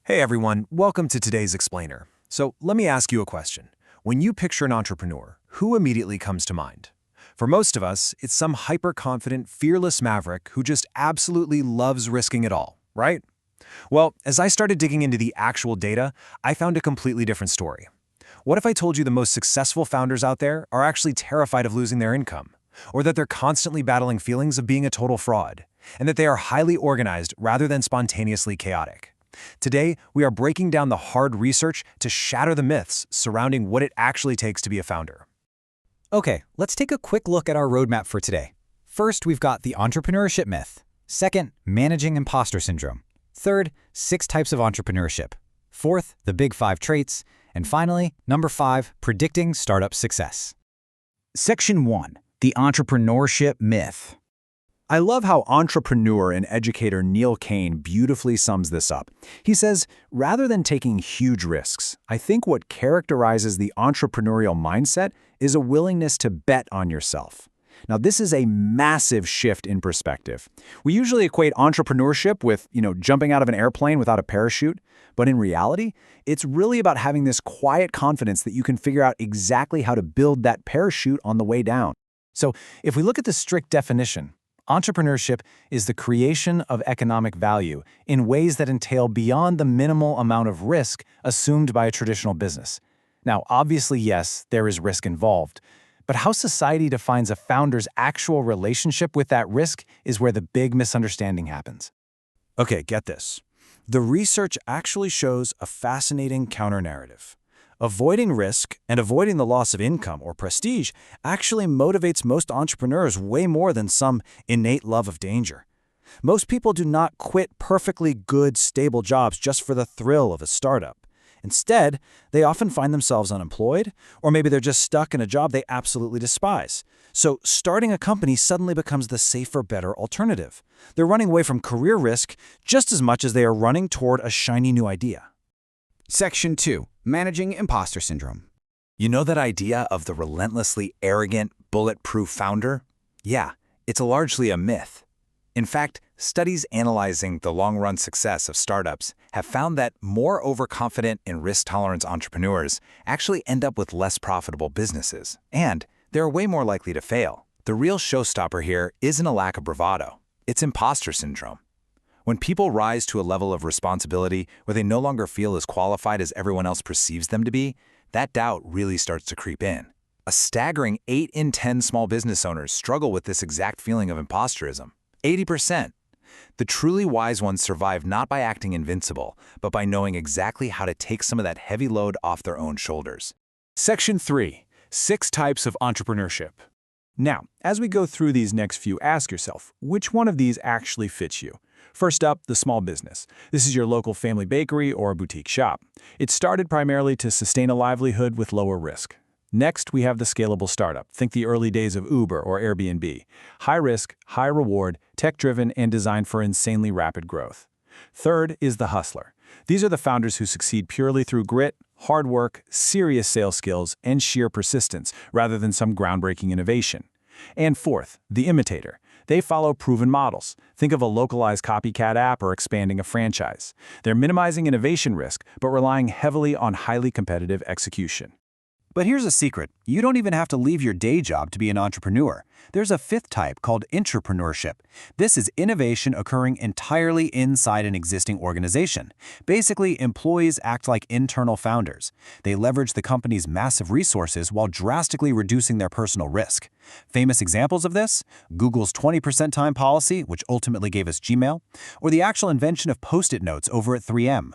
Hey everyone, welcome to today's Explainer. So let me ask you a question. When you picture an entrepreneur, who immediately comes to mind? For most of us, it's some hyper-confident, fearless maverick who just absolutely loves risking it all, right? Well, as I started digging into the actual data, I found a completely different story. What if I told you the most successful founders out there are actually terrified of losing their income? Or that they're constantly battling feelings of being a total fraud? And that they are highly organized rather than spontaneously chaotic? Today, we are breaking down the hard research to shatter the myths surrounding what it actually takes to be a founder. Okay, let's take a quick look at our roadmap for today. First, we've got the entrepreneurship myth. Second, managing imposter syndrome. Third, 6 types of entrepreneurship. Fourth, the big 5 traits. And finally, number 5, predicting startup success. Section 1. The entrepreneurship myth. I love how entrepreneur and educator Neil Kane beautifully sums this up. He says, rather than taking huge risks, I think what characterizes the entrepreneurial mindset is a willingness to bet on yourself. Now, this is a massive shift in perspective. We usually equate entrepreneurship with, jumping out of an airplane without a parachute. But in reality, it's really about having this quiet confidence that you can figure out exactly how to build that parachute on the way down. So, if we look at the strict definition, entrepreneurship is the creation of economic value in ways that entail beyond the minimal amount of risk assumed by a traditional business. Now, obviously, yes, there is risk involved, but how society defines a founder's actual relationship with that risk is where the big misunderstanding happens. Okay, get this. The research actually shows a fascinating counter-narrative. Avoiding risk and avoiding the loss of income or prestige actually motivates most entrepreneurs way more than some innate love of danger. Most people do not quit perfectly good, stable jobs just for the thrill of a startup. Instead, they often find themselves unemployed, or maybe they're just stuck in a job they absolutely despise. So starting a company suddenly becomes the safer, better alternative. They're running away from career risk just as much as they are running toward a shiny new idea. Section 2. Managing imposter syndrome. You know that idea of the relentlessly arrogant, bulletproof founder? Yeah, it's largely a myth. In fact, studies analyzing the long-run success of startups have found that more overconfident and risk-tolerant entrepreneurs actually end up with less profitable businesses, and they're way more likely to fail. The real showstopper here isn't a lack of bravado. It's imposter syndrome. When people rise to a level of responsibility where they no longer feel as qualified as everyone else perceives them to be, that doubt really starts to creep in. A staggering 8 in 10 small business owners struggle with this exact feeling of imposterism. 80%. The truly wise ones survive not by acting invincible, but by knowing exactly how to take some of that heavy load off their own shoulders. Section 3. 6 types of entrepreneurship. Now, as we go through these next few, ask yourself, which one of these actually fits you? First up, the small business. This is your local family bakery or boutique shop. It started primarily to sustain a livelihood with lower risk. Next, we have the scalable startup. Think the early days of Uber or Airbnb. High risk, high reward, tech-driven, and designed for insanely rapid growth. Third is the hustler. These are the founders who succeed purely through grit, hard work, serious sales skills, and sheer persistence, rather than some groundbreaking innovation. And fourth, the imitator. They follow proven models. Think of a localized copycat app or expanding a franchise. They're minimizing innovation risk, but relying heavily on highly competitive execution. But here's a secret. You don't even have to leave your day job to be an entrepreneur. There's a 5th type called entrepreneurship. This is innovation occurring entirely inside an existing organization. Basically, employees act like internal founders. They leverage the company's massive resources while drastically reducing their personal risk. Famous examples of this? Google's 20% time policy, which ultimately gave us Gmail, or the actual invention of Post-it notes over at 3M.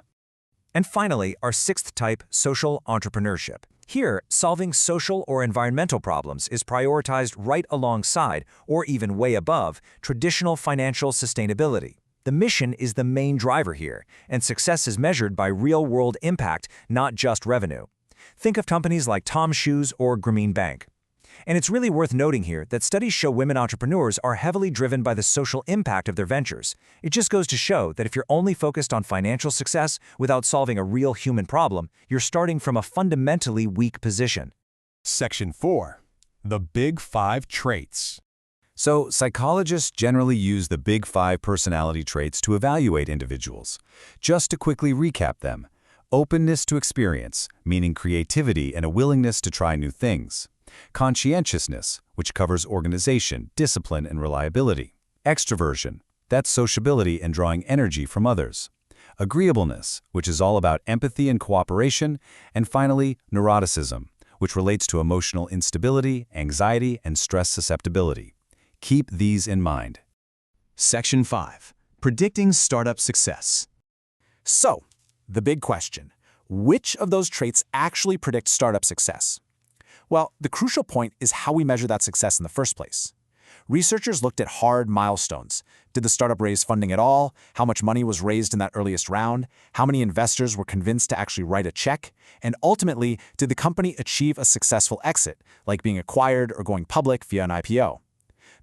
And finally, our 6th type, social entrepreneurship. Here, solving social or environmental problems is prioritized right alongside, or even way above, traditional financial sustainability. The mission is the main driver here, and success is measured by real-world impact, not just revenue. Think of companies like Tom's Shoes or Grameen Bank. And it's really worth noting here that studies show women entrepreneurs are heavily driven by the social impact of their ventures. It just goes to show that if you're only focused on financial success without solving a real human problem, you're starting from a fundamentally weak position. Section 4. The big 5 traits. So, psychologists generally use the Big Five personality traits to evaluate individuals. Just to quickly recap them: openness to experience, meaning creativity and a willingness to try new things; conscientiousness, which covers organization, discipline, and reliability; extroversion, that's sociability and drawing energy from others; agreeableness, which is all about empathy and cooperation; and finally, neuroticism, which relates to emotional instability, anxiety, and stress susceptibility. Keep these in mind. Section 5. Predicting startup success. So, the big question: which of those traits actually predict startup success? Well, the crucial point is how we measure that success in the first place. Researchers looked at hard milestones. Did the startup raise funding at all? How much money was raised in that earliest round? How many investors were convinced to actually write a check? And ultimately, did the company achieve a successful exit, like being acquired or going public via an IPO?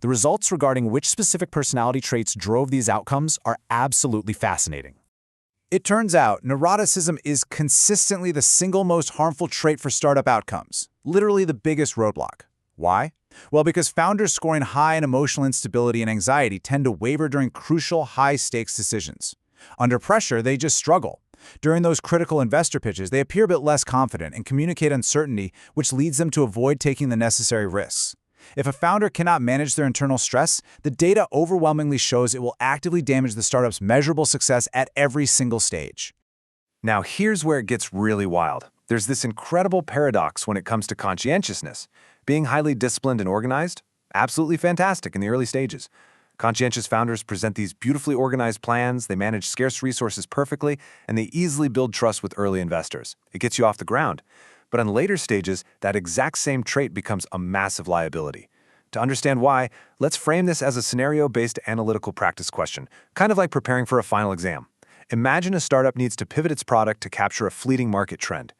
The results regarding which specific personality traits drove these outcomes are absolutely fascinating. It turns out neuroticism is consistently the single most harmful trait for startup outcomes, literally the biggest roadblock. Why? Well, because founders scoring high in emotional instability and anxiety tend to waver during crucial, high-stakes decisions. Under pressure, they just struggle. During those critical investor pitches, they appear a bit less confident and communicate uncertainty, which leads them to avoid taking the necessary risks. If a founder cannot manage their internal stress, the data overwhelmingly shows it will actively damage the startup's measurable success at every single stage. Now, here's where it gets really wild. There's this incredible paradox when it comes to conscientiousness. Being highly disciplined and organized? Absolutely fantastic in the early stages. Conscientious founders present these beautifully organized plans, they manage scarce resources perfectly, and they easily build trust with early investors. It gets you off the ground. But in later stages, that exact same trait becomes a massive liability. To understand why, let's frame this as a scenario-based analytical practice question, kind of like preparing for a final exam. Imagine a startup needs to pivot its product to capture a fleeting market trend.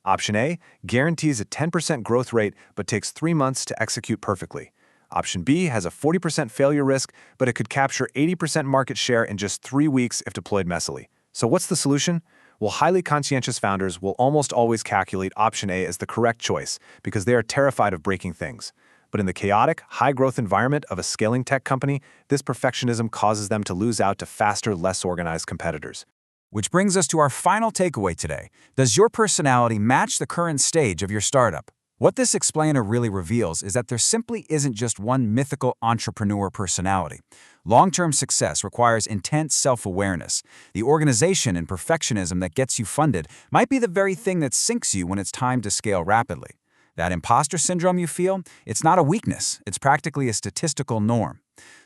Option A guarantees a 10% growth rate but takes 3 months to execute perfectly. Option B has a 40% failure risk, but it could capture 80% market share in just 3 weeks if deployed messily. So what's the solution? Well, highly conscientious founders will almost always calculate option A as the correct choice because they are terrified of breaking things. But in the chaotic, high-growth environment of a scaling tech company, this perfectionism causes them to lose out to faster, less organized competitors. Which brings us to our final takeaway today. Does your personality match the current stage of your startup? What this explainer really reveals is that there simply isn't just one mythical entrepreneur personality. Long-term success requires intense self-awareness. The organization and perfectionism that gets you funded might be the very thing that sinks you when it's time to scale rapidly. That imposter syndrome you feel, it's not a weakness, it's practically a statistical norm.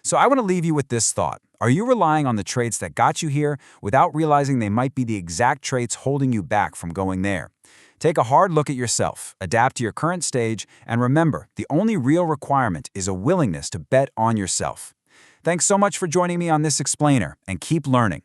So I want to leave you with this thought. Are you relying on the traits that got you here without realizing they might be the exact traits holding you back from going there? Take a hard look at yourself, adapt to your current stage, and remember, the only real requirement is a willingness to bet on yourself. Thanks so much for joining me on this explainer, and keep learning.